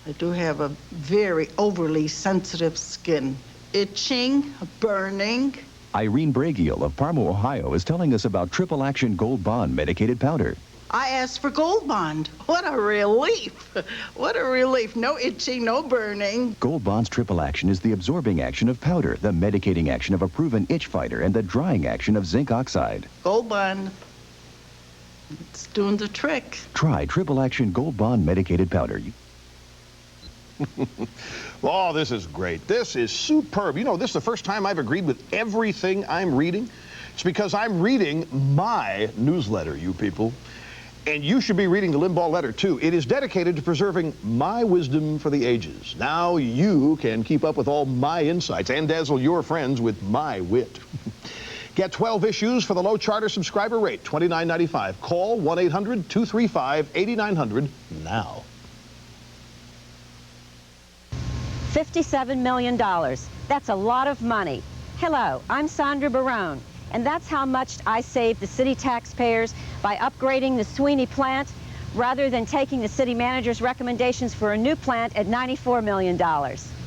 I do have a very overly sensitive skin. Itching, burning. Irene Bragiel of Parma, Ohio is telling us about Triple Action Gold Bond medicated powder. I asked for Gold Bond. What a relief. What a relief. No itching, no burning. Gold Bond's Triple Action is the absorbing action of powder, the medicating action of a proven itch fighter, and the drying action of zinc oxide. Gold Bond. It's doing the trick. Try Triple Action Gold Bond medicated powder. Oh, this is great. This is superb. You know, this is the first time I've agreed with everything I'm reading. It's because I'm reading my newsletter, you people. And you should be reading the Limbaugh Letter, too. It is dedicated to preserving my wisdom for the ages. Now you can keep up with all my insights and dazzle your friends with my wit. Get 12 issues for the low charter subscriber rate, $29.95. Call 1-800-235-8900 now. $57 million. That's a lot of money. Hello, I'm Sandra Barone, and that's how much I saved the city taxpayers by upgrading the Sweeney plant rather than taking the city manager's recommendations for a new plant at $94 million.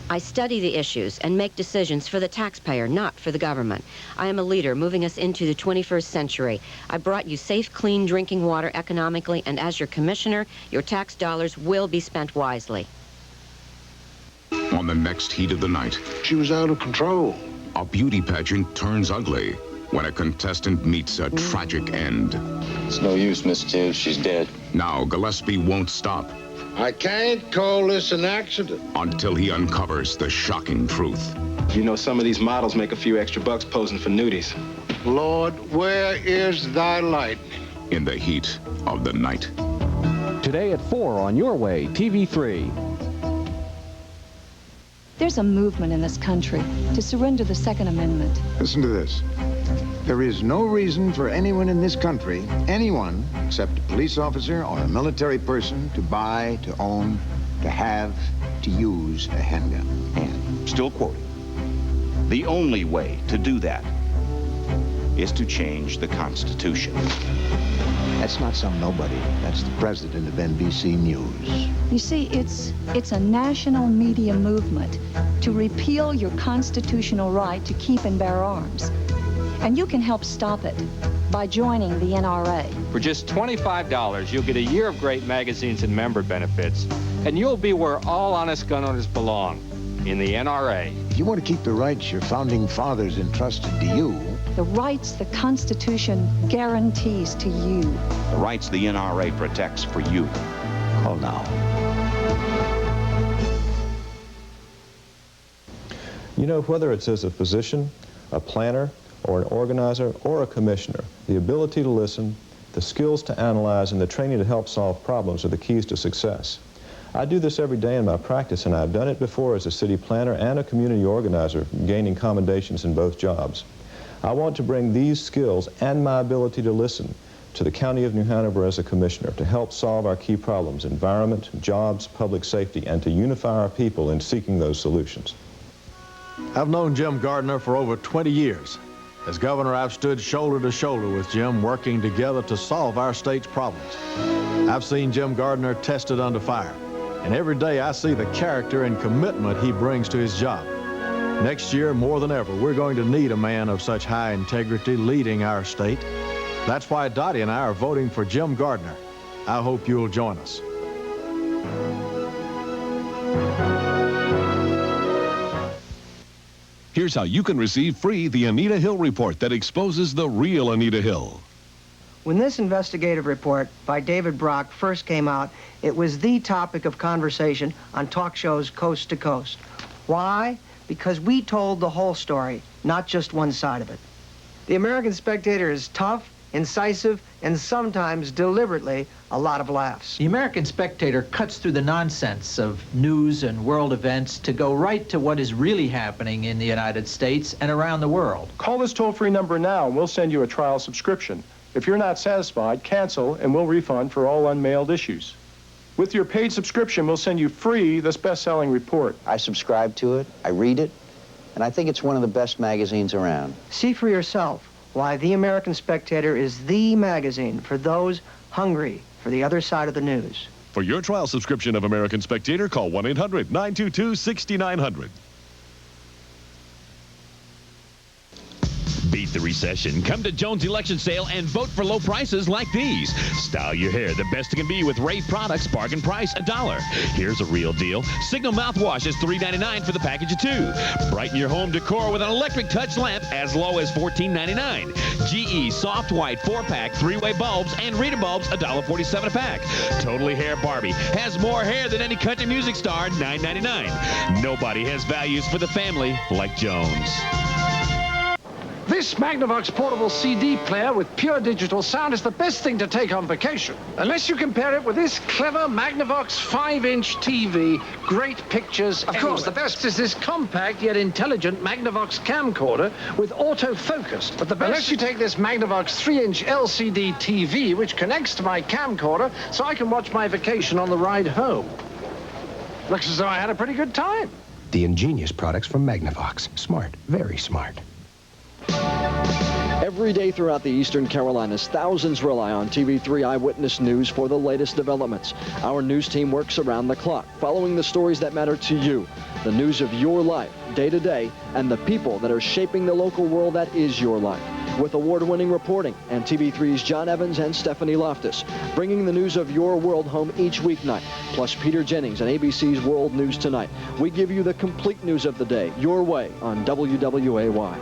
I study the issues and make decisions for the taxpayer, not for the government. I am a leader moving us into the 21st century. I brought you safe, clean drinking water economically, and as your commissioner, your tax dollars will be spent wisely. On the next heat of the night, she was out of control. A beauty pageant turns ugly when a contestant meets a tragic end. It's no use, Miss Tibbs. She's dead. Now Gillespie won't stop. I can't call this an accident. Until he uncovers the shocking truth. You know, some of these models make a few extra bucks posing for nudies. Lord, where is thy light? In the heat of the night. Today at 4 on Your Way TV-3. There's a movement in this country to surrender the Second Amendment. Listen to this. There is no reason for anyone in this country, anyone, except a police officer or a military person, to buy, to own, to have, to use a handgun. And, still quoting, the only way to do that is to change the Constitution. That's not some nobody. That's the president of NBC News. You see, it's a national media movement to repeal your constitutional right to keep and bear arms. And you can help stop it by joining the NRA. For just $25, you'll get a year of great magazines and member benefits, and you'll be where all honest gun owners belong, in the NRA. If you want to keep the rights your founding fathers entrusted to you, the rights the Constitution guarantees to you, the rights the NRA protects for you. Call now. You know, whether it's as a physician, a planner, or an organizer, or a commissioner, the ability to listen, the skills to analyze, and the training to help solve problems are the keys to success. I do this every day in my practice, and I've done it before as a city planner and a community organizer, gaining commendations in both jobs. I want to bring these skills and my ability to listen to the County of New Hanover as a commissioner to help solve our key problems, environment, jobs, public safety, and to unify our people in seeking those solutions. I've known Jim Gardner for over 20 years. As governor, I've stood shoulder to shoulder with Jim, working together to solve our state's problems. I've seen Jim Gardner tested under fire, and every day I see the character and commitment he brings to his job. Next year, more than ever, we're going to need a man of such high integrity leading our state. That's why Dottie and I are voting for Jim Gardner. I hope you'll join us. Here's how you can receive free the Anita Hill report that exposes the real Anita Hill. When this investigative report by David Brock first came out, it was the topic of conversation on talk shows coast to coast. Why? Because we told the whole story, not just one side of it. The American Spectator is tough, incisive, and sometimes deliberately a lot of laughs. The American Spectator cuts through the nonsense of news and world events to go right to what is really happening in the United States and around the world. Call this toll-free number now and we'll send you a trial subscription. If you're not satisfied, cancel and we'll refund for all unmailed issues. With your paid subscription, we'll send you free this best-selling report. I subscribe to it, I read it, and I think it's one of the best magazines around. See for yourself why the American Spectator is the magazine for those hungry for the other side of the news. For your trial subscription of American Spectator, call 1-800-922-6900. Beat the recession. Come to Jones Election Sale and vote for low prices like these. Style your hair the best it can be with Rave products. Bargain price, $1. Here's a real deal. Signal mouthwash is $3.99 for the package of 2. Brighten your home decor with an electric touch lamp as low as $14.99. GE Soft White 4-pack 3-way bulbs and Rita bulbs, $1.47 a pack. Totally Hair Barbie has more hair than any country music star, $9.99. Nobody has values for the family like Jones. This Magnavox portable CD player with pure digital sound is the best thing to take on vacation. Unless you compare it with this clever Magnavox 5-inch TV, great pictures. Of course, the best is this compact yet intelligent Magnavox camcorder with autofocus. But the best... Unless you take this Magnavox 3-inch LCD TV, which connects to my camcorder so I can watch my vacation on the ride home. Looks as though I had a pretty good time. The ingenious products from Magnavox. Smart, very smart. Every day throughout the Eastern Carolinas, thousands rely on TV3 Eyewitness News for the latest developments. Our news team works around the clock, following the stories that matter to you, the news of your life, day to day, and the people that are shaping the local world that is your life. With award-winning reporting and TV3's Jon Evans and Stephanie Loftus, bringing the news of your world home each weeknight, plus Peter Jennings and ABC's World News Tonight. We give you the complete news of the day, your way, on WWAY.